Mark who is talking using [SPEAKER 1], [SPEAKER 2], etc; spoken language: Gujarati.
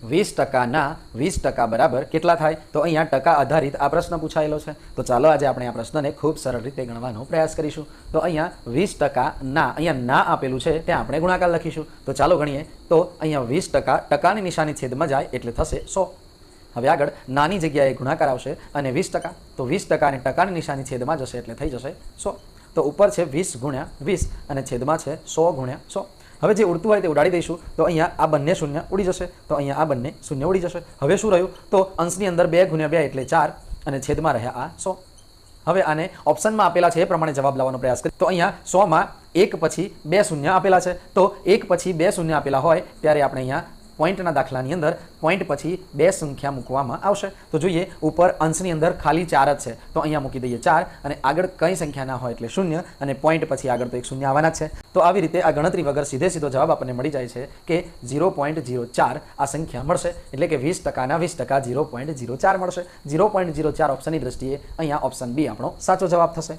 [SPEAKER 1] 20%ના 20% બરાબર કેટલા થાય? તો અહીંયા ટકા આધારિત આ પ્રશ્ન પૂછાયેલો છે. તો ચાલો આજે આપણે આ પ્રશ્નને ખૂબ સરળ રીતે ગણવાનો પ્રયાસ કરીશું. તો અહીંયા 20%ના અહીંયા ના આપેલું છે ત્યાં આપણે ગુણાકાર લખીશું. તો ચાલો ગણીએ. તો અહીંયા 20% ટકાની નિશાની છેદમાં જાય એટલે થશે 100. હવે આગળ નાની જગ્યાએ ગુણાકાર આવશે અને 20%. તો 20% અને ટકાની નિશાની છેદમાં જશે એટલે થઈ જશે 100. તો ઉપર છે 20 ગુણ્યા 20 અને છેદમાં છે 100 ગુણ્યા 100. હવે જે ઉડતું હોય તે ઉડાડી દઈશું. તો અહીંયા આ બંને શૂન્ય ઉડી જશે. તો અહીંયા આ બંને શૂન્ય ઉડી જશે. હવે શું રહ્યું? તો અંશની અંદર 2 ગુણ્યા 2 એટલે 4 અને છેદમાં રહ્યા આ 100. હવે આને ઓપ્શનમાં આપેલા છે એ પ્રમાણે જવાબ લાવવાનો પ્રયાસ કરીએ. તો અહીંયા 100માં 1 પછી 2 શૂન્ય આપેલા છે. તો 1 પછી 2 શૂન્ય આપેલા હોય ત્યારે આપણે અહીંયા પોઈન્ટના દાખલાની અંદર પોઈન્ટ પછી 2 સંખ્યા મૂકવામાં આવશે. તો જોઈએ ઉપર અંશની અંદર ખાલી 4 જ છે. તો અહીંયા મૂકી દઈએ 4 અને આગળ કઈ સંખ્યા ના હોય એટલે 0 અને પોઈન્ટ પછી આગળ તો એક શૂન્ય આવવાના જ છે. તો આવી રીતે આ ગણતરી વગર સીધો જવાબ આપણને મળી જાય છે કે 0.04 આ સંખ્યા મળશે. એટલે કે 20%ના 20% 0.04 મળશે. 0.04 ઓપ્શનની દ્રષ્ટિએ અહીંયા ઓપ્શન બી આપણો સાચો જવાબ થશે.